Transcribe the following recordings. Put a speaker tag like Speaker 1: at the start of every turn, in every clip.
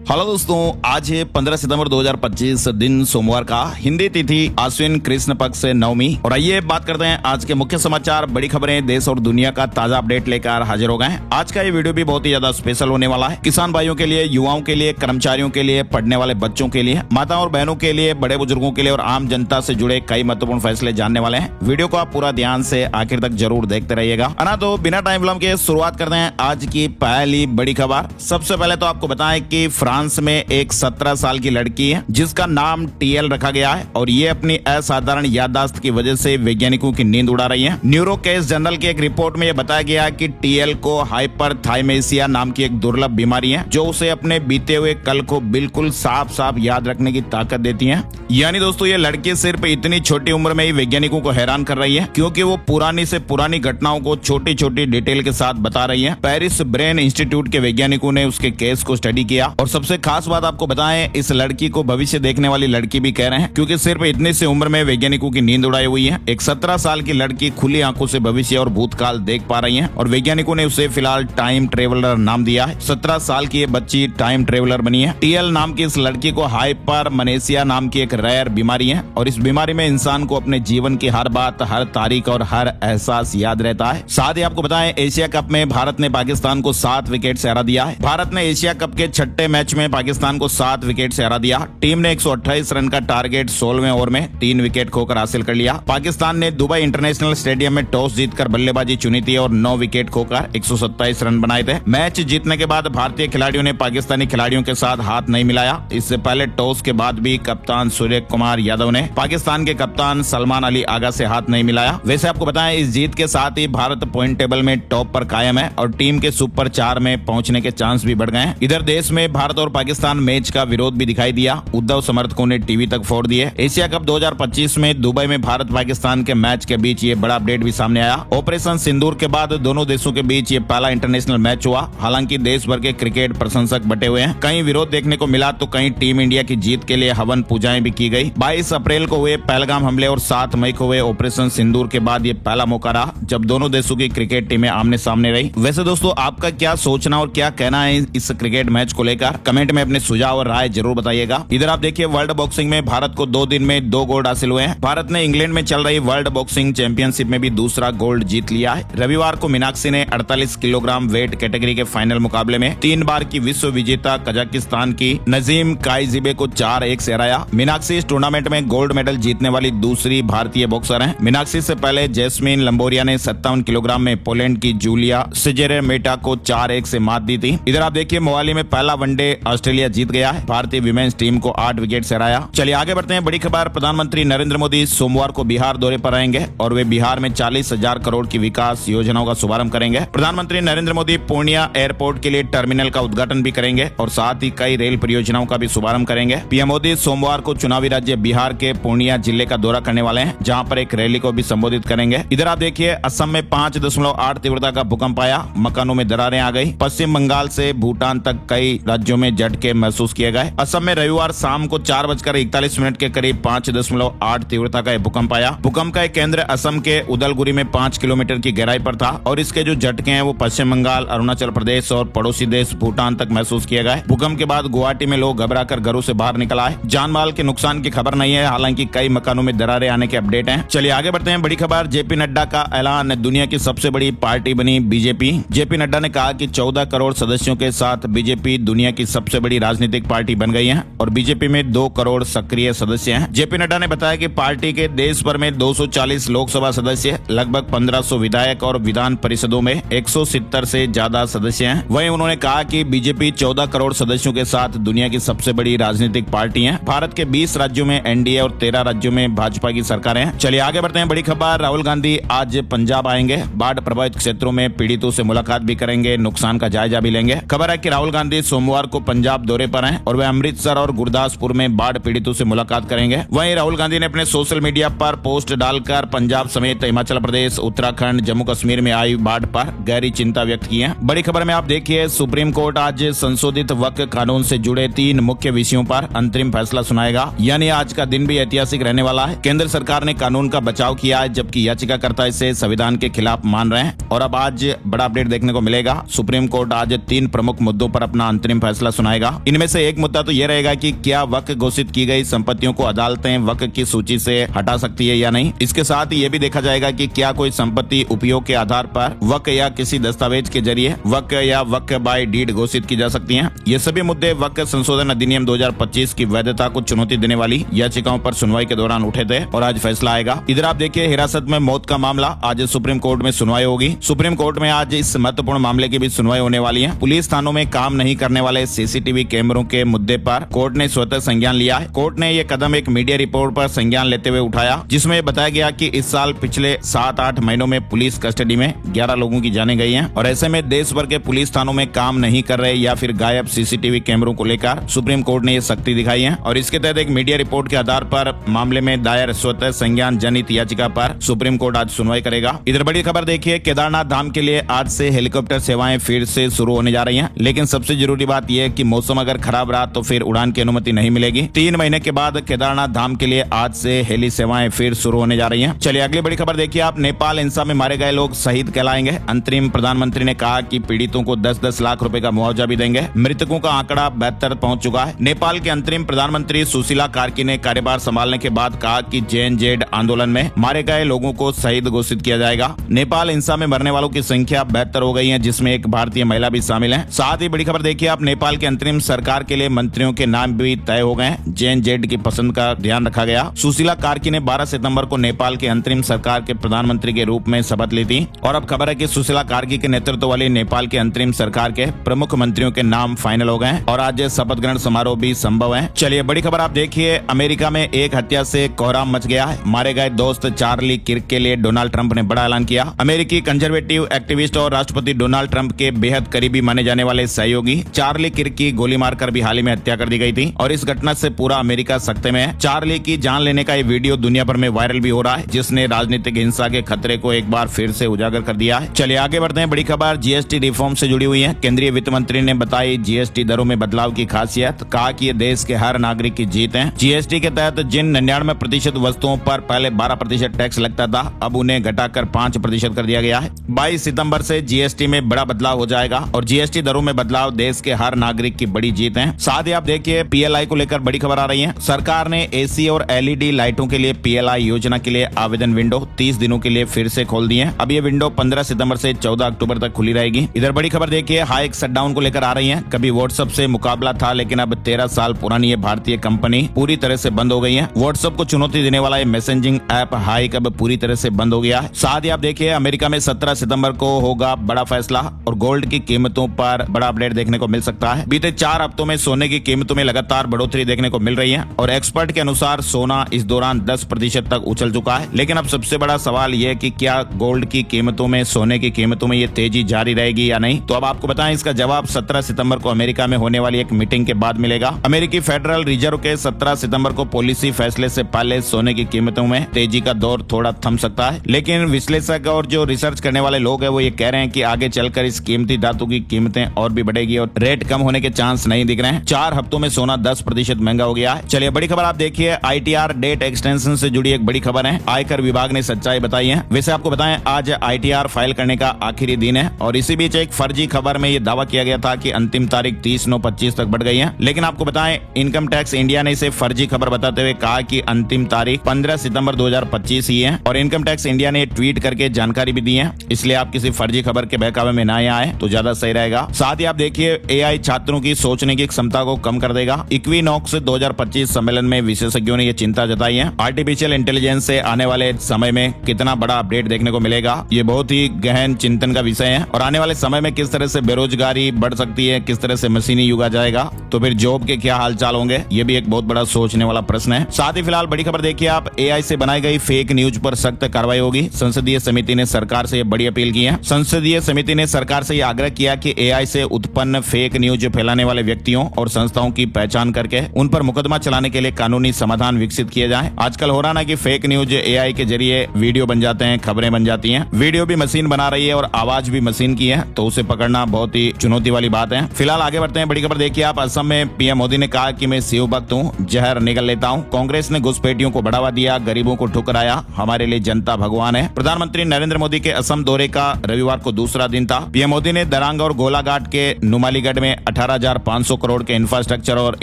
Speaker 1: Hello दोस्तों, आज है 15 सितंबर 2025 दिन सोमवार का। हिंदी तिथि आश्विन कृष्ण पक्ष नवमी। और आइए बात करते हैं आज के मुख्य समाचार, बड़ी खबरें, देश और दुनिया का ताजा अपडेट लेकर हाजिर हो गए हैं। आज का ये वीडियो भी बहुत ही ज्यादा स्पेशल होने वाला है। किसान भाइयों के लिए, युवाओं के लिए, कर्मचारियों के लिए, पढ़ने वाले बच्चों के लिए, माताओं और बहनों के लिए, बड़े बुजुर्गों के लिए और आम जनता से जुड़े कई महत्वपूर्ण फैसले जानने वाले हैं। वीडियो को आप पूरा ध्यान से आखिर तक जरूर देखते रहिएगा। ना तो बिना टाइम विलंब के शुरुआत करते हैं आज की पहली बड़ी खबर। सबसे पहले तो आपको बताएं कि फ्रांस में एक 17 साल की लड़की है जिसका नाम टीएल रखा गया है और ये अपनी असाधारण याददाश्त की वजह से वैज्ञानिकों की नींद उड़ा रही है। न्यूरोकेस जर्नल की एक रिपोर्ट में यह बताया गया कि टीएल को हाइपरथाइमेसिया नाम की एक दुर्लभ बीमारी है जो उसे अपने बीते हुए कल को बिल्कुल साफ साफ याद रखने की ताकत देती है। यानी दोस्तों, ये लड़की सिर्फ इतनी छोटी उम्र में ही वैज्ञानिकों को हैरान कर रही है क्योंकि वो पुरानी से पुरानी घटनाओं को छोटी छोटी डिटेल के साथ बता रही है। पेरिस ब्रेन इंस्टीट्यूट के वैज्ञानिकों ने उसके केस को स्टडी किया और सबसे खास बात आपको बताएं, इस लड़की को भविष्य देखने वाली लड़की भी कह रहे हैं क्योंकि सिर्फ इतनी सी उम्र में वैज्ञानिकों की नींद उड़ाई हुई है। एक 17 साल की लड़की खुली आंखों से भविष्य और भूतकाल देख पा रही है और वैज्ञानिकों ने उसे फिलहाल टाइम ट्रेवलर नाम दिया है। 17 साल की ये बच्ची टाइम ट्रेवलर बनी है। टीएल नाम की इस लड़की को हाइपरमनेसिया नाम की एक रेयर बीमारी है और इस बीमारी में इंसान को अपने जीवन की हर बात, हर तारीख और हर एहसास याद रहता है। साथ ही आपको बताएं, एशिया कप में भारत ने पाकिस्तान को 7 विकेट से हरा दिया है। भारत ने एशिया कप के 6ठे मैच में पाकिस्तान को 7 विकेट से हरा दिया। टीम ने 128 रन का टारगेट 16वें ओवर में 3 विकेट खोकर हासिल कर लिया। पाकिस्तान ने दुबई इंटरनेशनल स्टेडियम में टॉस जीतकर बल्लेबाजी चुनी थी और 9 विकेट खोकर 127 रन बनाए थे। मैच जीतने के बाद भारतीय खिलाड़ियों ने पाकिस्तानी खिलाड़ियों के साथ हाथ नहीं मिलाया। इससे पहले टॉस के बाद भी कप्तान सूर्य कुमार यादव ने पाकिस्तान के कप्तान सलमान अली आगा से हाथ नहीं मिलाया। वैसे आपको बताएं, इस जीत के साथ ही भारत पॉइंट टेबल में टॉप पर कायम है और टीम के सुपर 4 में पहुंचने के चांस भी बढ़ गए हैं। इधर देश में भारत और पाकिस्तान मैच का विरोध भी दिखाई दिया। उद्धव समर्थकों ने टीवी तक फोड़ दिए। एशिया कप 2025 में दुबई में भारत पाकिस्तान के मैच के बीच ये बड़ा अपडेट भी सामने आया। ऑपरेशन सिंदूर के बाद दोनों देशों के बीच ये पहला इंटरनेशनल मैच हुआ। हालांकि देश भर के क्रिकेट प्रशंसक बटे हुए हैं। कहीं विरोध देखने को मिला तो कहीं टीम इंडिया की जीत के लिए हवन पूजाएं भी की गई। 22 अप्रैल को हुए पहलगाम हमले और 7 मई को हुए ऑपरेशन सिंदूर के बाद ये पहला मौका रहा जब दोनों देशों की क्रिकेट टीमें आमने सामने रही। वैसे दोस्तों, आपका क्या सोचना और क्या कहना है इस क्रिकेट मैच को लेकर? कमेंट में अपने सुझाव और राय जरूर बताइएगा। इधर आप देखिए, वर्ल्ड बॉक्सिंग में भारत को 2 दिन में 2 गोल्ड हासिल हुए हैं। भारत ने इंग्लैंड में चल रही वर्ल्ड बॉक्सिंग चैंपियनशिप में भी दूसरा गोल्ड जीत लिया है। रविवार को मीनाक्षी ने 48 किलोग्राम वेट कैटेगरी के फाइनल मुकाबले में 3 बार की विश्व विजेता कजाकिस्तान की नजीम काइजिबे को 4-1 से हराया। मीनाक्षी इस टूर्नामेंट में गोल्ड मेडल जीतने वाली दूसरी भारतीय बॉक्सर हैं। मीनाक्षी से पहले जैस्मिन लंबोरिया ने 57 किलोग्राम में पोलैंड की जूलिया सिजेरेमेटा को 4-1 से मात दी थी। इधर आप देखिए, मोहाली में पहला वनडे ऑस्ट्रेलिया जीत गया है। भारतीय विमेंस टीम को 8 विकेट से हराया। चलिए आगे बढ़ते हैं। बड़ी खबर, प्रधानमंत्री नरेंद्र मोदी सोमवार को बिहार दौरे पर रहेंगे और वे बिहार में 40,000 करोड़ की विकास योजनाओं का शुभारंभ करेंगे। प्रधानमंत्री नरेंद्र मोदी पूर्णिया एयरपोर्ट के लिए टर्मिनल का उद्घाटन भी करेंगे और साथ ही कई रेल परियोजनाओं का भी शुभारंभ करेंगे। पीएम मोदी सोमवार को चुनावी राज्य बिहार के पूर्णिया जिले का दौरा करने वाले हैं, जहां पर एक रैली को भी संबोधित करेंगे। इधर आप देखिए, असम में 5.8 तीव्रता का भूकंप आया। मकानों में दरारें आ गई। पश्चिम बंगाल से भूटान तक कई राज्यों में झटके महसूस किए गए। असम में रविवार शाम को 4:41 के करीब 5.8 तीव्रता का भूकंप आया। भूकंप का केंद्र असम के उदलगुरी में 5 किलोमीटर की गहराई पर था और इसके जो झटके हैं वो पश्चिम बंगाल, अरुणाचल प्रदेश और पड़ोसी देश भूटान तक महसूस किए गए। भूकंप के बाद गुवाहाटी में लोग घबराकर घरों से बाहर निकल आए। जान माल के नुकसान की खबर नहीं है, हालांकि कई मकानों में दरारें आने के अपडेट हैं। चलिए आगे बढ़ते हैं। बड़ी खबर, जेपी नड्डा का ऐलान, दुनिया की सबसे बड़ी पार्टी बनी बीजेपी। जेपी नड्डा ने कहा कि 14 करोड़ सदस्यों के साथ बीजेपी दुनिया की सबसे बड़ी राजनीतिक पार्टी बन गई है और बीजेपी में 2 करोड़ सक्रिय सदस्य हैं। जेपी नड्डा ने बताया कि पार्टी के देश भर में 240 लोकसभा सदस्य, लगभग 1500 विधायक और विधान परिषदों में 170 से ज्यादा सदस्य हैं। वहीं उन्होंने कहा कि बीजेपी 14 करोड़ सदस्यों के साथ दुनिया की सबसे बड़ी राजनीतिक पार्टी है। भारत के 20 राज्यों में एनडीए और 13 राज्यों में भाजपा की सरकारें हैं। चलिए आगे बढ़ते हैं। बड़ी खबर, राहुल गांधी आज पंजाब आएंगे। बाढ़ प्रभावित क्षेत्रों में पीड़ितों से मुलाकात भी करेंगे, नुकसान का जायजा भी लेंगे। खबर है कि राहुल गांधी सोमवार को पंजाब दौरे पर हैं और वे अमृतसर और गुरदासपुर में बाढ़ पीड़ितों से मुलाकात करेंगे। वहीं राहुल गांधी ने अपने सोशल मीडिया पर पोस्ट डालकर पंजाब समेत हिमाचल प्रदेश, उत्तराखंड, जम्मू कश्मीर में आई बाढ़ पर गहरी चिंता व्यक्त की है। बड़ी खबर में आप देखिए, सुप्रीम कोर्ट आज संशोधित वक्फ कानून से जुड़े 3 मुख्य विषयों पर अंतरिम फैसला सुनाएगा। यानी आज का दिन भी ऐतिहासिक रहने वाला है। केंद्र सरकार ने कानून का बचाव किया है, जबकि याचिकाकर्ता इसे संविधान के खिलाफ मान रहे हैं और अब आज बड़ा अपडेट देखने को मिलेगा। सुप्रीम कोर्ट आज 3 प्रमुख मुद्दों पर अपना अंतरिम फैसला सुनाएगा। इनमें से एक मुद्दा तो ये रहेगा कि क्या वक्फ घोषित की गई संपत्तियों को अदालतें वक्फ की सूची से हटा सकती है या नहीं। इसके साथ ये भी देखा जाएगा कि क्या कोई संपत्ति उपयोग के आधार पर वक्फ या किसी दस्तावेज के जरिए वक्फ या वक्फ बाय डीड घोषित की जा सकती हैं। ये सभी मुद्दे वक्फ संशोधन अधिनियम 2025 की वैधता को चुनौती देने वाली याचिकाओं पर सुनवाई के दौरान उठे थे और आज फैसला आएगा। इधर आप देखिए हिरासत में मौत का मामला, आज सुप्रीम कोर्ट में सुनवाई होगी। सुप्रीम कोर्ट में आज इस महत्वपूर्ण मामले की भी सुनवाई होने वाली है। पुलिस थानों में काम नहीं करने वाले सीसीटीवी कैमरों के मुद्दे पर कोर्ट ने स्वतः संज्ञान लिया है। कोर्ट ने ये कदम एक मीडिया रिपोर्ट पर संज्ञान लेते हुए उठाया, जिसमें बताया गया कि इस साल पिछले 7-8 महीनों में पुलिस कस्टडी में 11 लोगों की जानें गई हैं और ऐसे में देश भर के पुलिस थानों में काम नहीं कर रहे या फिर गायब सीसीटीवी कैमरों को लेकर सुप्रीम कोर्ट ने ये सख्ती दिखाई है और इसके तहत एक मीडिया रिपोर्ट के आधार पर मामले में दायर स्वतः संज्ञान जनित याचिका पर सुप्रीम कोर्ट आज सुनवाई करेगा। इधर बड़ी खबर देखिए, केदारनाथ धाम के लिए आज से हेलीकॉप्टर सेवाएं फिर से शुरू होने जा रही हैं, लेकिन सबसे जरूरी बात यह है कि मौसम अगर खराब रहा तो फिर उड़ान की अनुमति नहीं मिलेगी। 3 महीने के बाद केदारनाथ धाम के लिए आज से हेली सेवाएं फिर शुरू होने जा रही हैं। चलिए अगली बड़ी खबर देखिए आप, नेपाल हिंसा में मारे गए लोग शहीद कहलाएंगे। अंतरिम प्रधानमंत्री ने कहा कि पीड़ितों को 10-10 लाख रुपए का मुआवजा भी देंगे। मृतकों का आंकड़ा 72 पहुंच चुका है। नेपाल के अंतरिम प्रधानमंत्री सुशीला कार्की ने कार्यभार संभालने के बाद कहा कि JNZ आंदोलन में मारे गए लोगों को शहीद घोषित किया जाएगा। नेपाल हिंसा में मरने वालों की संख्या 72 हो गई है, जिसमें एक भारतीय महिला भी शामिल है। साथ ही बड़ी खबर देखिए आप, नेपाल के अंतरिम सरकार के लिए मंत्रियों के नाम भी तय हो गए। JNZ की पसंद का ध्यान रखा गया। सुशीला कार्की ने 12 सितंबर को नेपाल के अंतरिम सरकार के प्रधानमंत्री के रूप में शपथ ली थी और अब खबर है कि सुशीला कार्की के नेतृत्व वाली नेपाल के अंतरिम सरकार के प्रमुख मंत्रियों के नाम फाइनल हो गए और आज शपथ ग्रहण समारोह भी संभव है। चलिए बड़ी खबर आप देखिए, अमेरिका में एक हत्या से कोहराम मच गया है। मारे गए दोस्त चार्ली किर्क के लिए डोनाल्ड ट्रंप ने बड़ा ऐलान किया। अमेरिकी कंजर्वेटिव एक्टिविस्ट और राष्ट्रपति डोनाल्ड ट्रंप के बेहद करीबी माने जाने वाले सहयोगी चार्ली किर्क की गोली मारकर भी हाल ही में हत्या कर दी गई थी और इस घटना से पूरा अमेरिका सख्ते में है। चार्ली की जान लेने का ये वीडियो दुनिया भर में वायरल भी हो रहा है, जिसने राजनीतिक हिंसा के खतरे को एक बार फिर से उजागर कर दिया है। चलिए आगे बढ़ते हैं, बड़ी खबर जीएसटी रिफॉर्म से जुड़ी हुई है। केंद्रीय वित्त मंत्री ने बताई जीएसटी दरों में बदलाव की खासियत, कहा कि ये देश के हर नागरिक की जीत है। जीएसटी के तहत जिन 99% वस्तुओं पर पहले 12% टैक्स लगता था, अब उन्हें घटाकर 5% कर दिया गया है। 22 सितंबर से जीएसटी में बड़ा बदलाव हो जाएगा और जीएसटी दरों में बदलाव देश के हर नागरिक की बड़ी जीत है। साथ ही आप देखिए पीएलआई को लेकर बड़ी खबर आ रही है। सरकार ने एसी और एलईडी लाइटों के लिए पीएलआई योजना के लिए आवेदन विंडो 30 दिनों के लिए फिर से खोल दी है। अब ये विंडो 15 सितंबर से 14 अक्टूबर तक खुली रहेगी। इधर बड़ी खबर देखिए, हाइक शटडाउन को लेकर आ रही है। कभी व्हाट्सएप से मुकाबला था, लेकिन अब 13 साल पुरानी ये भारतीय कंपनी पूरी तरह से बंद हो गई है। व्हाट्सएप को चुनौती देने वाला ये मैसेजिंग ऐप हाइक अब पूरी तरह से बंद हो गया है। साथ ही आप देखिए अमेरिका में 17 सितंबर को होगा बड़ा फैसला और गोल्ड की कीमतों पर बड़ा अपडेट देखने को मिल सकता है। बीते 4 हफ्तों में सोने की कीमतों में लगातार बढ़ोतरी देखने को मिल रही है और एक्सपर्ट के अनुसार सोना इस दौरान 10% तक उछल चुका है। लेकिन अब सबसे बड़ा सवाल यह कि क्या गोल्ड की कीमतों में, सोने की कीमतों में ये तेजी जारी रहेगी या नहीं। तो अब आपको बताएं, इसका जवाब 17 सितंबर को अमेरिका में होने वाली एक मीटिंग के बाद मिलेगा। अमेरिकी फेडरल रिजर्व के 17 सितंबर को पॉलिसी फैसले से पहले सोने की कीमतों में तेजी का दौर थोड़ा थम सकता है, लेकिन विश्लेषक और जो रिसर्च करने वाले लोग हैं वो ये कह रहे हैं कि आगे चलकर इस कीमती धातु की कीमतें और भी बढ़ेगी और रेट कम होने के चांस नहीं दिख रहे हैं। 4 हफ्तों में सोना 10% महंगा हो गया है। चलिए बड़ी खबर आप देखिए, ITR डेट एक्सटेंशन से जुड़ी एक बड़ी खबर है। आयकर विभाग ने सच्चाई बताई है। वैसे आपको बताएं आज ITR फाइल करने का आखिरी दिन है और इसी बीच एक फर्जी खबर में ये दावा किया गया था कि अंतिम तारीख 30/9/25 तक बढ़ गई है, लेकिन आपको बताएं इनकम टैक्स इंडिया ने इसे फर्जी खबर बताते हुए कहा कि अंतिम तारीख 15 सितंबर 2025 ही है और इनकम टैक्स इंडिया ने ट्वीट करके जानकारी भी दी है। इसलिए आप किसी फर्जी खबर के बहकावे में ना आए तो ज्यादा सही रहेगा। साथ ही आप देखिए AI छात्रों की सोचने की क्षमता को कम कर देगा। इक्विनॉक्स 2025 सम्मेलन में विशेषज्ञों ने ये चिंता जताई है। आर्टिफिशियल इंटेलिजेंस से आने वाले समय में कितना बड़ा अपडेट देखने को मिलेगा, ये बहुत ही गहन चिंतन का विषय है और आने वाले समय में किस तरह से बेरोजगारी बढ़ सकती है, किस तरह से मशीनी युग आ जाएगा, तो फिर जॉब के क्या हाल चाल होंगे, ये भी एक बहुत बड़ा सोचने वाला प्रश्न है। साथ ही फिलहाल बड़ी खबर देखिए आप, AI से बनाई गई फेक न्यूज पर सख्त कार्रवाई होगी। संसदीय समिति ने सरकार से बड़ी अपील की है। संसदीय समिति ने सरकार से यह आग्रह किया कि AI से उत्पन्न फेक न्यूज फैलाने वाले व्यक्तियों और संस्थाओं की पहचान करके उन पर मुकदमा चलाने के लिए कानूनी समाधान विकसित किए जाए। आजकल हो रहा ना कि फेक न्यूज AI के जरिए वीडियो बन जाते हैं, खबरें बन जाती हैं। वीडियो भी मशीन बना रही है और आवाज भी मशीन की है, तो उसे पकड़ना बहुत ही चुनौती वाली बात है। फिलहाल आगे बढ़ते हैं, बड़ी खबर देखिए आप, असम में PM मोदी ने कहा कि मैं शिव भक्त हूँ, जहर निगल लेता हूँ। कांग्रेस ने घुसपैठियों को बढ़ावा दिया, गरीबों को ठुकराया, हमारे लिए जनता भगवान है। प्रधानमंत्री नरेंद्र मोदी के असम दौरे का रविवार को दूसरा दिन था। PM मोदी ने दरांग और गोलाघाट के नुमालीगढ़ में 18 18,500 करोड़ के इंफ्रास्ट्रक्चर और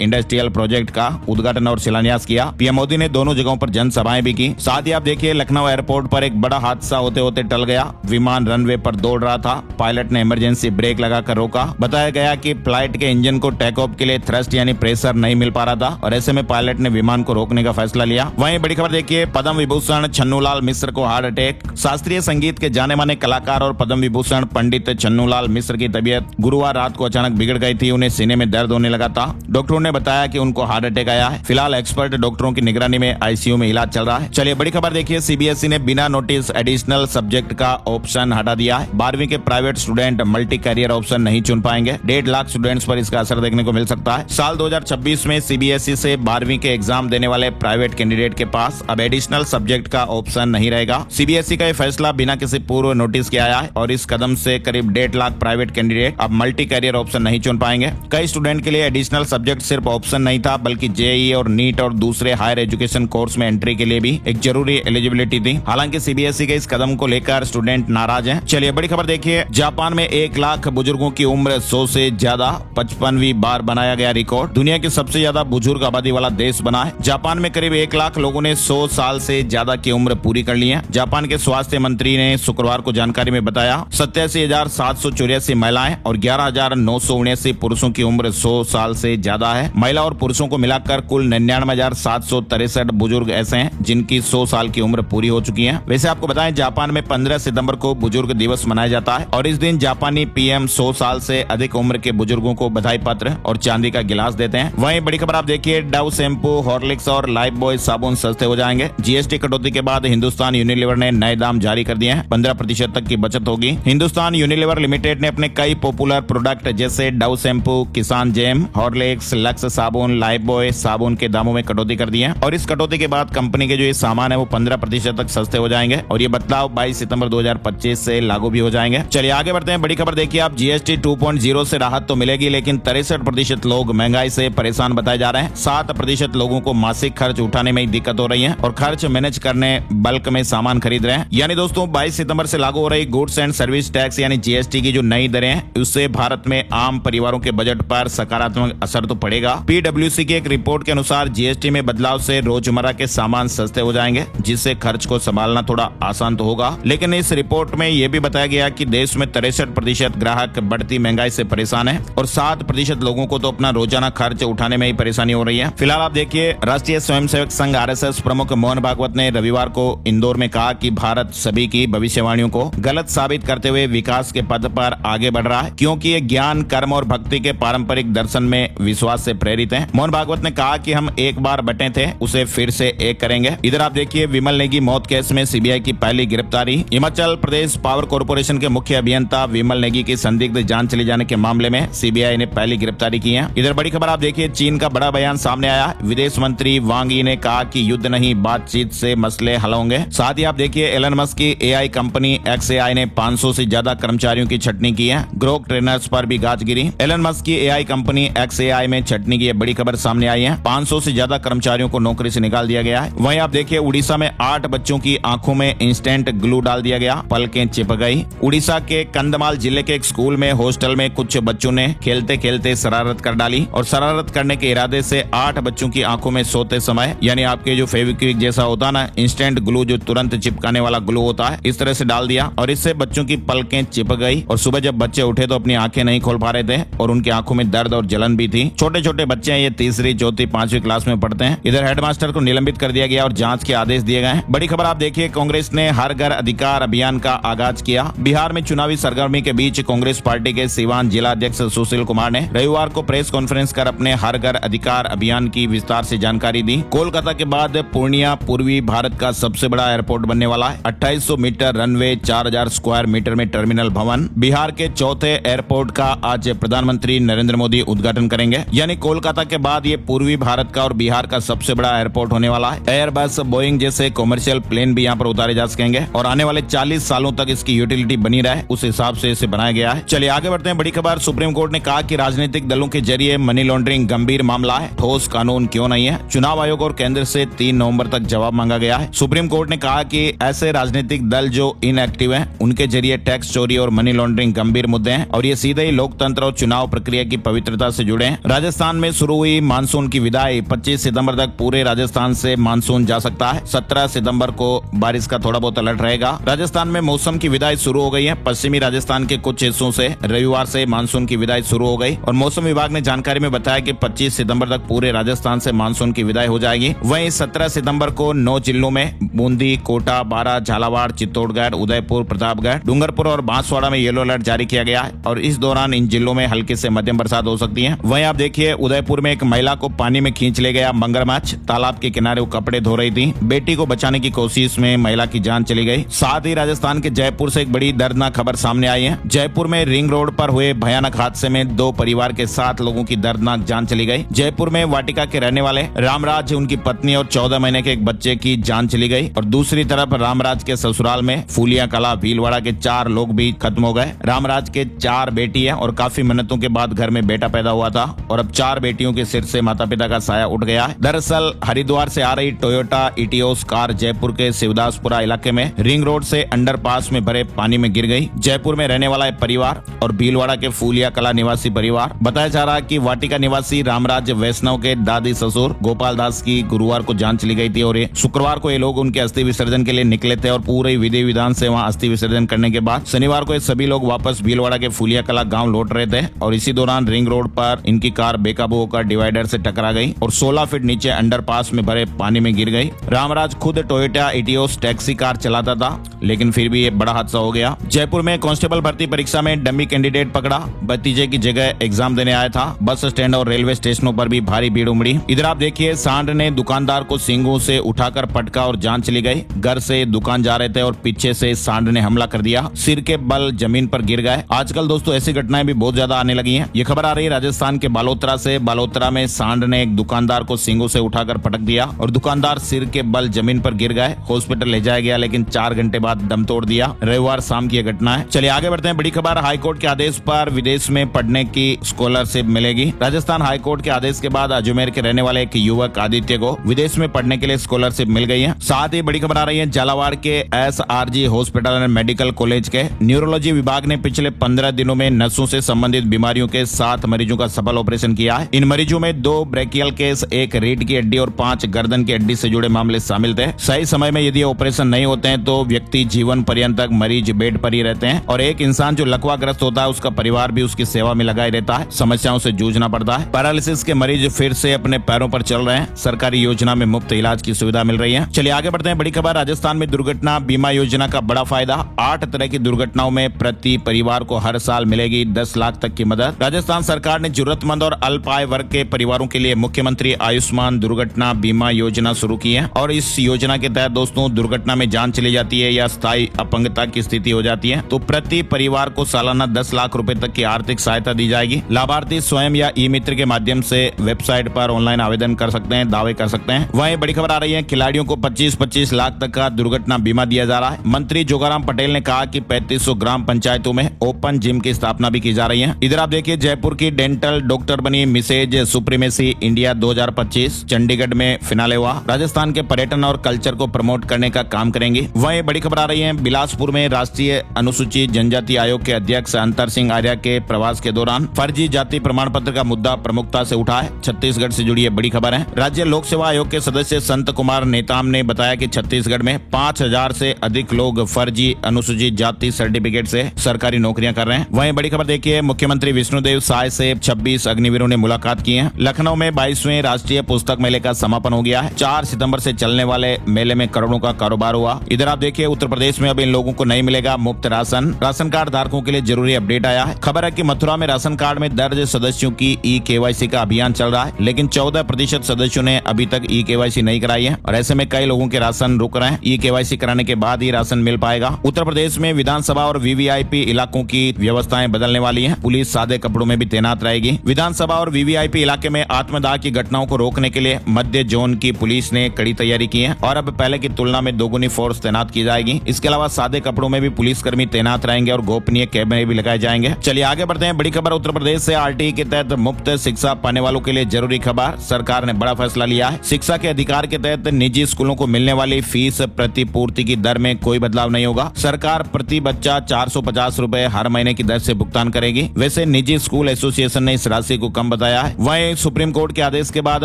Speaker 1: इंडस्ट्रियल प्रोजेक्ट का उद्घाटन और शिलान्यास किया। पीएम मोदी ने दोनों जगहों पर जनसभाएं भी की। साथ ही आप देखिए लखनऊ एयरपोर्ट पर एक बड़ा हादसा होते होते टल गया। विमान रनवे पर दौड़ रहा था, पायलट ने इमरजेंसी ब्रेक लगाकर रोका। बताया गया कि फ्लाइट के इंजन को टेक ऑफ के लिए थ्रस्ट यानी प्रेशर नहीं मिल पा रहा था और ऐसे में पायलट ने विमान को रोकने का फैसला लिया। वहीं बड़ी खबर देखिए, पद्म विभूषण छन्नूलाल मिश्र को हार्ट अटैक। शास्त्रीय संगीत के जाने माने कलाकार और पद्म विभूषण पंडित छन्नूलाल मिश्र की तबीयत गुरुवार रात को अचानक बिगड़ गई थी। उन्हें सीने में दर्द होने लगा था। डॉक्टरों ने बताया कि उनको हार्ट अटैक आया है। फिलहाल एक्सपर्ट डॉक्टरों की निगरानी में आईसीयू में इलाज चल रहा है। चलिए बड़ी खबर देखिए, सीबीएसई ने बिना नोटिस एडिशनल सब्जेक्ट का ऑप्शन हटा दिया है। 12वीं के private student multi career option नहीं चुन पाएंगे। 1.5 लाख स्टूडेंट्स पर इसका असर देखने को मिल सकता है। साल 2026 में सीबीएसई से 12वीं के एग्जाम देने वाले प्राइवेट कैंडिडेट के पास अब एडिशनल सब्जेक्ट का ऑप्शन नहीं रहेगा। सीबीएसई का यह फैसला बिना किसी पूर्व नोटिस के आया है और इस कदम से करीब 1.5 लाख प्राइवेट कैंडिडेट अब मल्टी कैरियर ऑप्शन नहीं चुन पाएंगे। कई स्टूडेंट के लिए एडिशनल सब्जेक्ट सिर्फ ऑप्शन नहीं था बल्कि जेईई और नीट और दूसरे हायर एजुकेशन कोर्स में एंट्री के लिए भी एक जरूरी एलिजिबिलिटी थी। हालांकि सीबीएसई के इस कदम को लेकर स्टूडेंट नाराज हैं। चलिए बड़ी खबर देखिए, जापान में 1 लाख बुजुर्गों की उम्र 100 से ज्यादा 55वीं बार बनाया गया रिकॉर्ड। दुनिया की सबसे ज्यादा बुजुर्ग आबादी वाला देश बना है। जापान में करीब 1 लाख लोगों ने 100 साल से ज्यादा की उम्र पूरी कर ली है। जापान के स्वास्थ्य मंत्री ने शुक्रवार को जानकारी में बताया 87,784 महिलाएं और 11,979 पुरुषों की उम्र 100 साल से ज्यादा है। महिला और पुरुषों को मिलाकर कुल 99,763 बुजुर्ग ऐसे हैं जिनकी 100 साल की उम्र पूरी हो चुकी है। वैसे आपको बताएं, जापान में 15 सितंबर को बुजुर्ग दिवस मनाया जाता है और इस दिन जापानी पीएम 100 साल से अधिक उम्र के बुजुर्गों को बधाई पत्र और चांदी का गिलास देते हैं। वहीं बड़ी खबर आप देखिए, डव शैम्पू, हॉर्लिक्स और लाइफ बॉय साबुन सस्ते हो जाएंगे। जीएसटी कटौती के बाद हिंदुस्तान यूनिलीवर ने नए दाम जारी कर दिए हैं। 15% तक की बचत होगी। हिंदुस्तान यूनिलीवर लिमिटेड ने अपने कई पॉपुलर प्रोडक्ट जैसे डव शैम्पू, किसान जेम, हॉर्लिक्स, लक्स साबुन, लाइफ बॉय साबुन के दामों में कटौती कर दी है और इस कटौती के बाद कंपनी के जो ये सामान है वो 15% तक सस्ते हो जाएंगे और ये बदलाव 22 सितंबर 2025 से लागू भी हो जाएंगे। चलिए आगे बढ़ते हैं। बड़ी खबर देखिए, आप जीएसटी 2.0 से राहत तो मिलेगी लेकिन 63% लोग महंगाई से परेशान बताए जा रहे हैं। 7% लोगों को मासिक खर्च उठाने में ही दिक्कत हो रही है और खर्च मैनेज करने बल्क में सामान खरीद रहे हैं। यानी दोस्तों 22 सितंबर से लागू हो रही गुड्स एंड सर्विस टैक्स यानी जीएसटी की जो नई दरें हैं उससे भारत में आम परिवारों के बजट पर सकारात्मक असर तो पड़ेगा। पीडब्ल्यूसी की एक रिपोर्ट के अनुसार जीएसटी में बदलाव से रोजमर्रा के सामान सस्ते हो जाएंगे जिससे खर्च को संभालना थोड़ा आसान तो होगा। लेकिन इस रिपोर्ट में यह भी बताया गया कि देश में 63% ग्राहक बढ़ती महंगाई से परेशान है और 7% लोगों को तो अपना रोजाना खर्च उठाने में ही परेशानी हो रही है। फिलहाल आप देखिए, राष्ट्रीय स्वयंसेवक संघ आरएसएस प्रमुख मोहन भागवत ने रविवार को इंदौर में कहा कि भारत सभी की भविष्यवाणियों को गलत साबित करते हुए विकास के पद पर आगे बढ़ रहा है क्योंकि ये ज्ञान, कर्म और भक्ति के पारंपरिक दर्शन में विश्वास से प्रेरित है। मोहन भागवत ने कहा कि हम एक बार बटे थे, उसे फिर से एक करेंगे। इधर आप देखिए, विमल नेगी मौत केस में सीबीआई की पहली गिरफ्तारी। हिमाचल प्रदेश पावर कॉर्पोरेशन के मुख्य अभियंता विमल नेगी की संदिग्ध जान चले जाने के मामले में सीबीआई ने पहली गिरफ्तारी की है। इधर बड़ी खबर आप देखिए, चीन का बड़ा बयान सामने आया। विदेश मंत्री वांग यी ने कहा कि युद्ध नहीं बातचीत से मसले हल होंगे। साथ ही आप देखिए, एलन मस्क की एआई कंपनी XAI ने 500 से ज्यादा कर्मचारियों की छटनी की है। ग्रोक ट्रेनर्स पर भी गाज गिरी। एलन मस्क की एआई कंपनी XAI में छटनी की बड़ी खबर सामने आई है। 500 से ज्यादा कर्मचारियों को नौकरी से निकाल दिया गया है। वहीं आप देखिए, उड़ीसा में 8 बच्चों की आंखों में इंस्टेंट ग्लू डाल दिया गया, पलकें चिपक गई। उड़ीसा के कंधमाल जिले के एक स्कूल में हॉस्टल में कुछ बच्चों ने खेलते खेलते शरारत कर डाली और शरारत करने के इरादे से 8 बच्चों की आंखों में सोते समय यानी आपके जो फेविक्विक जैसा होता है ना, इंस्टेंट ग्लू जो तुरंत चिपकाने वाला ग्लू होता है, इस तरह से डाल दिया और इससे बच्चों की पलकें चिपक गई और सुबह जब बच्चे उठे तो अपनी आंखें नहीं खोल पा रहे थे और उनकी आंखों में दर्द और जलन भी थी। छोटे छोटे बच्चे हैं, ये 3री, 4th, 5वीं क्लास में पढ़ते हैं। इधर हेडमास्टर को निलंबित कर दिया गया और जांच के आदेश दिए गए। बड़ी खबर आप देखिए, कांग्रेस ने हर घर अधिकार अभियान का आगाज किया। बिहार में चुनावी सरगर्मी के बीच कांग्रेस पार्टी के सीवान जिला अध्यक्ष सुशील कुमार ने रविवार को प्रेस कॉन्फ्रेंस कर अपने हर घर अधिकार अभियान की विस्तार से जानकारी दी। कोलकाता के बाद पूर्णिया पूर्वी भारत का सबसे बड़ा एयरपोर्ट बनने वाला है। 2800 मीटर रनवे, 4000 स्क्वायर मीटर में टर्मिनल भवन। बिहार के चौथे एयरपोर्ट का आज प्रधानमंत्री नरेंद्र मोदी उद्घाटन करेंगे। यानी कोलकाता के बाद ये पूर्वी भारत का और बिहार का सबसे बड़ा एयरपोर्ट होने वाला है। एयरबस, बोइंग जैसे कॉमर्शियल प्लेन भी यहाँ पर उतारे जा सकेंगे और आने वाले 40 सालों तक इसकी यूटिलिटी बनी रहे, उस हिसाब से इसे बनाया गया है। चलिए आगे बढ़ते हैं। बड़ी खबर, सुप्रीम कोर्ट ने कहा कि राजनीतिक दलों के जरिए मनी लॉन्ड्रिंग गंभीर मामला है, ठोस कानून क्यों नहीं है। चुनाव आयोग और केंद्र से 3 नवंबर तक जवाब मांगा गया है। सुप्रीम कोर्ट ने कहा कि ऐसे राजनीतिक दल जो इनएक्टिव हैं, उनके जरिए टैक्स चोरी और मनी लॉन्ड्रिंग गंभीर मुद्दे हैं और ये सीधे ही लोकतंत्र और चुनाव प्रक्रिया की पवित्रता से जुड़े हैं। राजस्थान में शुरू हुई मानसून की विदाई 25 सितंबर तक पूरे राजस्थान से मानसून जा सकता है। 17 सितंबर को बारिश का थोड़ा बहुत अलर्ट रहेगा। राजस्थान में मौसम की विदाई शुरू हो गई है। पश्चिमी राजस्थान के कुछ हिस्सों से रविवार से मानसून की विदाई शुरू हो गई और मौसम विभाग ने जानकारी में बताया कि 25 सितंबर तक पूरे राजस्थान से मानसून की विदाई हो जाएगी। वहीं 17 सितंबर को 9 जिलों में बूंदी, कोटा, बारां, झालावाड़, चित्तौड़गढ़, उदयपुर, प्रतापगढ़, डूंगरपुर और बांसवाड़ा में येलो अलर्ट जारी किया गया है और इस दौरान इन जिलों में हल्की से मध्यम बरसात हो सकती है। वहीं आप देखिए उदयपुर में एक महिला को पानी में खींच ले गया मगरमच्छ। तालाब के किनारे वो कपड़े धो रही थी। बेटी को बचाने की कोशिश में महिला की जान चली गई। साथ ही राजस्थान के जयपुर से एक बड़ी दर्दनाक खबर सामने आई है। जयपुर में रिंग रोड पर हुए भयानक हादसे में 2 परिवार के 7 लोगों की दर्दनाक जान चली गई। जयपुर में वाटिका के रहने वाले रामराज, उनकी पत्नी और 14 महीने के एक बच्चे की जान चली गई और दूसरी तरफ रामराज के ससुराल में फूलिया कला भीलवाड़ा के 4 लोग भी खत्म हो गए। रामराज के 4 बेटी है और काफी मिन्नतों के बाद घर में बेटा पैदा हुआ था और अब 4 बेटियों के सिर से माता पिता का साया उठ गया है। दरअसल हरिद्वार से आ रही टोयोटा इटियोस कार जयपुर के शिवदासपुरा इलाके में रिंग रोड से अंडरपास में भरे पानी में गिर गई। जयपुर में रहने वाला एक परिवार और भीलवाड़ा के फूलिया कला निवासी परिवार। बताया जा रहा है कि वाटिका निवासी रामराज वैष्णव के दादी ससुर गोपाल दास की गुरुवार को जान चली गई थी और शुक्रवार को ये लोग उनके अस्थि विसर्जन के लिए निकले थे और पूरे विधि विधान से वहां अस्थि विसर्जन करने के बाद शनिवार को ये सभी लोग वापस भीलवाड़ा के फूलिया कला गांव लौट रहे थे और इसी दौरान रिंग रोड पर इनकी कार बेकाबू होकर डिवाइडर से टकरा गई और 16 फीट नीचे अंडरपास में भरे पानी में गिर गई। रामराज खुद टोयोटा इटियोस टैक्सी कार चलाता था लेकिन फिर भी ये बड़ा हादसा हो गया। जयपुर में कांस्टेबल भर्ती परीक्षा में डमी कैंडिडेट पकड़ा। भतीजे की जगह एग्जाम देने आया था। बस स्टैंड और रेलवे स्टेशनों पर भी भारी भीड़ उमड़ी। इधर आप देखिए सांड ने दुकानदार को सींगों से उठाकर पटका और जान चली गई। घर से दुकान जा रहे थे और पीछे से सांड ने हमला कर दिया। सिर के बल जमीन पर गिर गए। आजकल दोस्तों ऐसी घटनाएं भी बहुत ज्यादा आने लगी हैं। ये खबर आ रही है राजस्थान के बालोतरा से। बालोतरा में सांड ने एक दुकानदार को सींगों से उठाकर पटक दिया और दुकानदार सिर के बल जमीन पर गिर गए। हॉस्पिटल ले जाया गया लेकिन 4 घंटे बाद दम तोड़ दिया। रविवार शाम की घटना है। चलिए आगे बढ़ते हैं। बड़ी खबर, हाईकोर्ट के आदेश पर विदेश में पढ़ने की स्कॉलरशिप मिलेगी। राजस्थान हाईकोर्ट के आदेश के बाद अजमेर के रहने वाले एक युवक आदित्य को विदेश में पढ़ने के लिए स्कॉलरशिप मिल गई है। साथ ही बड़ी खबर आ रही है झालावाड़ के SRG hospital and medical college के न्यूरोलॉजी विभाग ने पिछले 15 दिनों में नसों से संबंधित बीमारियों के 7 मरीजों का सफल ऑपरेशन किया है। इन मरीजों में 2 ब्रेकियल केस, 1 रीढ़ की हड्डी और 5 गर्दन की हड्डी से जुड़े मामले शामिल थे। सही समय में यदि ऑपरेशन नहीं होते हैं तो व्यक्ति जीवन पर्यंत तक मरीज बेड पर ही रहते हैं और एक इंसान जो लकवाग्रस्त होता है उसका परिवार भी उसकी सेवा में लगा ही रहता है। समस्याओं से जूझना पड़ता है। पैरालिसिस के मरीज फिर से अपने पैरों पर चल रहे हैं। सरकारी योजना में मुफ्त इलाज की सुविधा मिल रही है। चलिए आगे बढ़ते हैं। बड़ी खबर, राजस्थान में दुर्घटना बीमा योजना का बड़ा फायदा। 8 तरह की दुर्घटनाओं में प्रति परिवार को हर साल मिलेगी 10 लाख तक की मदद। राजस्थान सरकार ने जरूरतमंद और अल्प आय वर्ग के परिवारों के लिए मुख्यमंत्री आयुष्मान दुर्घटना बीमा योजना शुरू की है और इस योजना के तहत दोस्तों दुर्घटना में जान चली जाती है या स्थायी अपंगता की स्थिति हो जाती है तो प्रति परिवार को सालाना 10 लाख रुपए तक की आर्थिक सहायता दी जाएगी। लाभार्थी स्वयं या ई मित्र के माध्यम से वेबसाइट पर ऑनलाइन आवेदन कर सकते हैं, दावे कर सकते हैं। वहीं बड़ी खबर आ रही है, खिलाड़ियों को 25-25 लाख तक का दुर्घटना बीमा दिया जा रहा है। मंत्री जोगाराम पटेल ने कहा कि 3500 ग्राम पंचायतों में ओपन जिम की स्थापना भी की जा रही है। इधर आप देखिए जयपुर की डेंटल डॉक्टर बनी मिसेज सुप्रीमेसी इंडिया 2025 चंडीगढ़ में फिनाले हुआ। राजस्थान के पर्यटन और कल्चर को प्रमोट करने का काम करेंगी। वहीं बड़ी खबर आ रही है, बिलासपुर में राष्ट्रीय अनुसूचित जनजाति आयोग के अध्यक्ष अंतर सिंह आर्या के प्रवास के दौरान फर्जी जाति प्रमाण पत्र का मुद्दा प्रमुखता से उठा है। छत्तीसगढ़ से जुड़ी बड़ी खबर है। राज्य लोक सेवा आयोग के सदस्य संत कुमार नेताम ने बताया कि छत्तीसगढ़ में 5000 से अधिक लोग फर्जी अनुसूचित जाति सर्टिफिकेट से सरकारी नौकरियां कर रहे हैं। वहीं बड़ी खबर देखिए, मुख्यमंत्री विष्णुदेव साय से 26 अग्निवीरों ने मुलाकात की है। लखनऊ में 22वें राष्ट्रीय पुस्तक मेले का समापन हो गया है। 4 सितंबर से चलने वाले मेले में करोड़ों का कारोबार हुआ। इधर आप देखिए उत्तर प्रदेश में अब इन लोगों को नहीं मिलेगा मुफ्त राशन। राशन कार्ड धारकों के लिए जरूरी अपडेट आया है। खबर है कि मथुरा में राशन कार्ड में दर्ज सदस्यों की KYC का अभियान चल रहा है लेकिन 14% सदस्यों ने अभी तक KYC नहीं कराई है और ऐसे में कई लोगों के राशन रुक रहे हैं। KYC कराने के बाद ही राशन मिल पाएगा। उत्तर प्रदेश में विधानसभा और VVIP इलाकों की व्यवस्थाएं बदलने वाली है। पुलिस सादे कपड़ों में भी तैनात रहेगी। विधानसभा और VVIP इलाके में आत्मदाह की घटनाओं को रोकने के लिए मध्य जोन की पुलिस ने कड़ी तैयारी की है और अब पहले की तुलना में दोगुनी फोर्स तैनात की जाएगी। इसके अलावा सादे कपड़ों में भी पुलिसकर्मी तैनात रहेंगे और गोपनीय कैमरे भी लगाए जाएंगे। चलिए आगे बढ़ते हैं। बड़ी खबर, उत्तर प्रदेश से RTE के तहत मुफ्त शिक्षा पाने वालों के लिए जरूरी खबर। सरकार ने बड़ा फैसला लिया है। शिक्षा के अधिकार के तहत निजी स्कूलों को मिलने वाली फीस प्रतिपूर्ति की दर में कोई बदलाव नहीं होगा। सरकार प्रति बच्चा 450 रुपए हर महीने की दर से भुगतान करेगी। वैसे निजी निजी स्कूल एसोसिएशन ने इस राशि को कम बताया है। वहीं सुप्रीम कोर्ट के आदेश के बाद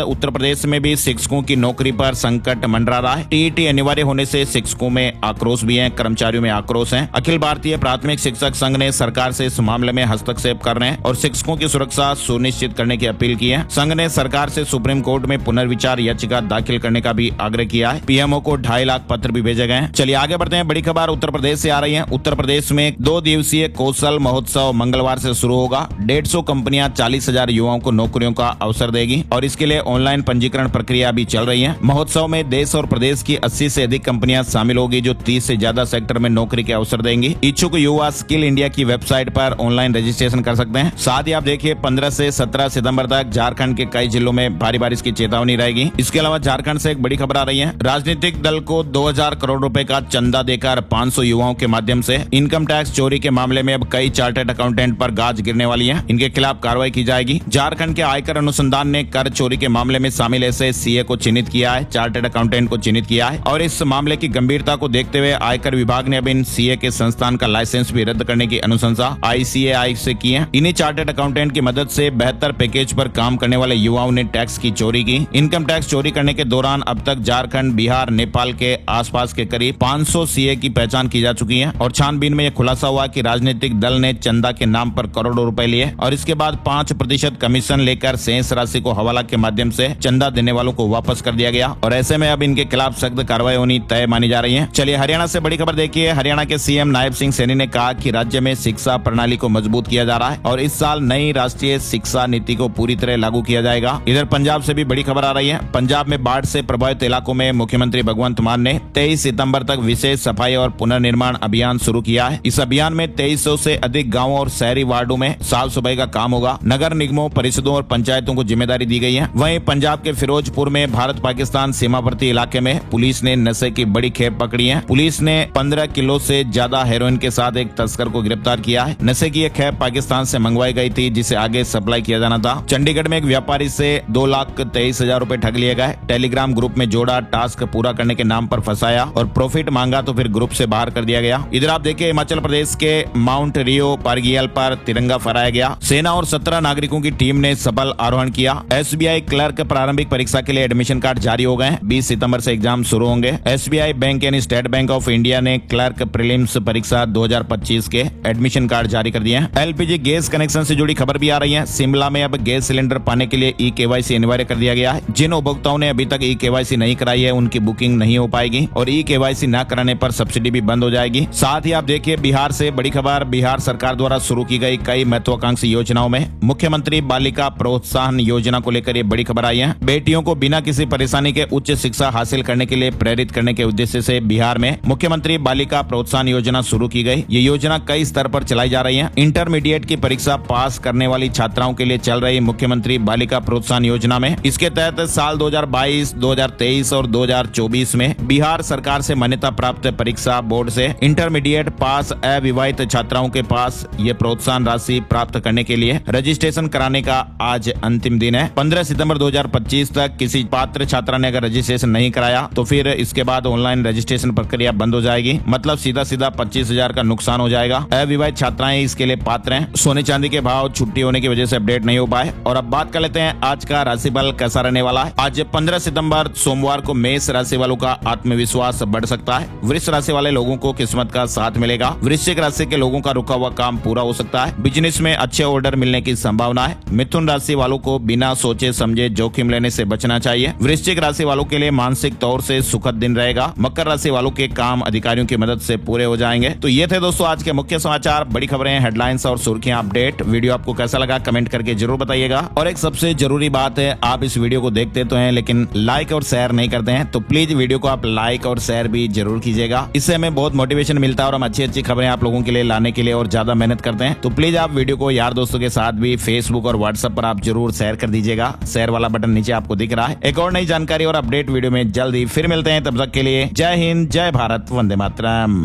Speaker 1: उत्तर प्रदेश में भी शिक्षकों की नौकरी पर संकट मंडरा रहा है। टीईटी अनिवार्य होने से शिक्षकों में आक्रोश भी है, कर्मचारियों में आक्रोश है। अखिल भारतीय प्राथमिक शिक्षक संघ ने सरकार से इस मामले में हस्तक्षेप करने और शिक्षकों की सुरक्षा सुनिश्चित करने की अपील की है। संघ ने सरकार से सुप्रीम कोर्ट में पुनर्विचार याचिका दाखिल करने का भी आग्रह किया है। पीएमओ को 2.5 लाख पत्र भी भेजे गए हैं। चलिए आगे बढ़ते हैं। बड़ी खबर उत्तर प्रदेश से आ रही है। उत्तर प्रदेश में 2 दिवसीय कौशल महोत्सव मंगलवार से शुरू होगा। 150 कंपनियां 40,000 युवाओं को नौकरियों का अवसर देगी और इसके लिए ऑनलाइन पंजीकरण प्रक्रिया भी चल रही है। महोत्सव में देश और प्रदेश की 80 से अधिक कंपनियां शामिल होगी जो 30 से ज्यादा सेक्टर में नौकरी के अवसर देंगी। इच्छुक युवा स्किल इंडिया की वेबसाइट पर ऑनलाइन रजिस्ट्रेशन कर सकते हैं। साथ ही आप देखिए 15 से 17 सितंबर तक झारखंड के कई जिलों में भारी बारिश की चेतावनी रहेगी। इसके अलावा झारखंड से एक बड़ी खबर आ रही है। राजनीतिक दल को 2000 करोड़ रुपए का चंदा देकर 500 युवाओं के माध्यम से इनकम टैक्स चोरी के मामले में अब कई चार्टर्ड अकाउंटेंट पर गाज गिरने वाली है। इनके खिलाफ कार्रवाई की जाएगी। झारखंड के आयकर अनुसंधान ने कर चोरी के मामले में शामिल ऐसे सीए को चिन्हित किया है, चार्टर्ड अकाउंटेंट को चिन्हित किया है और इस मामले की गंभीरता को देखते हुए आयकर विभाग ने अब इन सीए के संस्थान का लाइसेंस भी रद्द करने की अनुशंसा ICAI से की है। इन्हीं चार्टर्ड अकाउंटेंट की मदद से बेहतर पैकेज पर काम करने वाले युवाओं ने टैक्स की चोरी की। इनकम टैक्स चोरी करने के दौरान अब तक झारखंड, बिहार, नेपाल के आसपास के करीब 500 सीए की पहचान की जा चुकी है और छानबीन में यह खुलासा हुआ कि राजनीतिक दल ने चंदा के नाम पर करोड़ों रुपए लिए और इसके बाद 5% कमीशन लेकर शेष राशि को हवाला के माध्यम से चंदा देने वालों को वापस कर दिया गया और ऐसे में अब इनके खिलाफ सख्त कार्रवाई होनी तय मानी जा रही है। चलिए हरियाणा से बड़ी खबर देखिए। हरियाणा के सीएम नायब सिंह सैनी ने कहा कि राज्य में शिक्षा प्रणाली को मजबूत किया जा रहा है और इस साल नई राष्ट्रीय शिक्षा नीति को पूरी तरह लागू किया जाएगा। इधर पंजाब से भी बड़ी खबर आ रही है। पंजाब में बाढ़ से प्रभावित इलाकों में मुख्यमंत्री भगवंत मान ने 23 सितंबर तक विशेष सफाई और पुनर्निर्माण अभियान शुरू किया है। इस अभियान में 2300 से अधिक गाँवों और शहरी वार्डो में साफ सफाई का काम होगा। नगर निगमों, परिषदों और पंचायतों को जिम्मेदारी दी गई है। वहीं पंजाब के फिरोजपुर में भारत पाकिस्तान सीमावर्ती इलाके में पुलिस ने नशे की बड़ी खेप पकड़ी है। पुलिस ने 15 किलो से ज्यादा हेरोइन के साथ एक तस्कर को गिरफ्तार किया है। नशे की यह खेप पाकिस्तान से मंगवाई गई थी जिसे आगे सप्लाई किया जाना था। चंडीगढ़ में एक व्यापारी से 2,23,000 रुपए ठग लिए गए। टेलीग्राम ग्रुप में जोड़ा, टास्क पूरा करने के नाम पर फंसाया और प्रॉफिट मांगा तो फिर ग्रुप से बाहर कर दिया गया। इधर आप देखिए हिमाचल प्रदेश के माउंट रियो पारगियल पर तिरंगा फहराया गया। सेना और 17 नागरिकों की टीम ने सफल आरोहण किया। SBI क्लर्क प्रारंभिक परीक्षा के लिए एडमिशन कार्ड जारी हो गए। 20 सितंबर से एग्जाम शुरू होंगे। SBI बैंक यानी स्टेट बैंक ऑफ इंडिया ने क्लर्क प्रीलिम्स परीक्षा 2025 के एडमिशन कार्ड जारी कर दिए हैं। LPG गैस कनेक्शन से जुड़ी खबर भी आ रही है। शिमला में अब गैस सिलेंडर पाने के लिए eKYC अनिवार्य कर दिया गया है। जिन उपभोक्ताओं ने अभी तक eKYC नहीं कराई है उनकी बुकिंग नहीं हो पाएगी और eKYC न कराने पर सब्सिडी भी बंद हो जाएगी। साथ ही आप देखिए बिहार से बड़ी खबर। बिहार सरकार द्वारा शुरू की गई कई महत्वाकांक्षी योजनाओं में मुख्यमंत्री बालिका प्रोत्साहन योजना को लेकर ये बड़ी खबर आई है। बेटियों को बिना किसी परेशानी के उच्च शिक्षा हासिल करने के लिए प्रेरित करने के उद्देश्य से बिहार में मुख्यमंत्री बालिका प्रोत्साहन योजना शुरू की गई। ये योजना कई स्तर पर चलाई जा रही है। इंटरमीडिएट की परीक्षा पास करने वाली छात्राओं के लिए चल रही मुख्यमंत्री बालिका प्रोत्साहन योजना में इसके तहत साल 2022, 2023 और 2024 में बिहार सरकार से मान्यता प्राप्त परीक्षा बोर्ड से इंटरमीडिएट पास अविवाहित छात्राओं के पास ये प्रोत्साहन राशि प्राप्त करने के लिए रजिस्ट्रेशन कराने का आज अंतिम दिन है। 15 सितंबर 2025 तक किसी पात्र छात्रा ने अगर रजिस्ट्रेशन नहीं कराया तो फिर इसके बाद ऑनलाइन रजिस्ट्रेशन प्रक्रिया बंद हो जाएगी। मतलब सीधा 25,000 का नुकसान हो जाएगा। अविवाहित छात्राएं इसके लिए पात्र हैं। सोने चांदी के भाव छुट्टी होने की वजह से अपडेट नहीं हो पाए। और अब बात कर लेते हैं आज का राशिफल कैसा रहने वाला है। आज 15 सितंबर सोमवार को मेष राशि वालों का आत्मविश्वास बढ़ सकता है। वृष राशि वाले लोगों को किस्मत का साथ मिलेगा। वृश्चिक राशि के लोगों का रुका हुआ काम पूरा हो सकता है। बिजनेस में अच्छे ऑर्डर मिलने की संभावना है। मिथुन राशि वालों को बिना सोचे समझे जोखिम लेने से बचना चाहिए। वृश्चिक राशि वालों के लिए मानसिक तौर से सुखद दिन रहेगा। मकर राशि वालों के काम अधिकारियों की मदद से पूरे हो जाएंगे। तो ये थे दोस्तों आज के मुख्य समाचार, बड़ी खबरें, हेडलाइंस और सुर्खियां अपडेट। वीडियो आपको कैसा लगा कमेंट करके जरूर बताइएगा। और एक सबसे जरूरी बात है, आप इस वीडियो को देखते तो हैं लेकिन लाइक और शेयर नहीं करते हैं, तो प्लीज वीडियो को आप लाइक और शेयर भी जरूर कीजिएगा। इससे हमें बहुत मोटिवेशन मिलता है और हम अच्छी खबरें आप लोगों के लिए लाने के लिए और ज्यादा मेहनत करते हैं। तो प्लीज आप वीडियो को यार दोस्तों के साथ भी फेसबुक और व्हाट्सएप पर आप जरूर शेयर कर दीजिएगा। शेयर वाला बटन नीचे आपको दिख रहा है। एक और नई जानकारी और अपडेट वीडियो में जल्दी फिर मिलते हैं। तब तक के लिए जय हिंद, जय भारत, वंदे मातरम।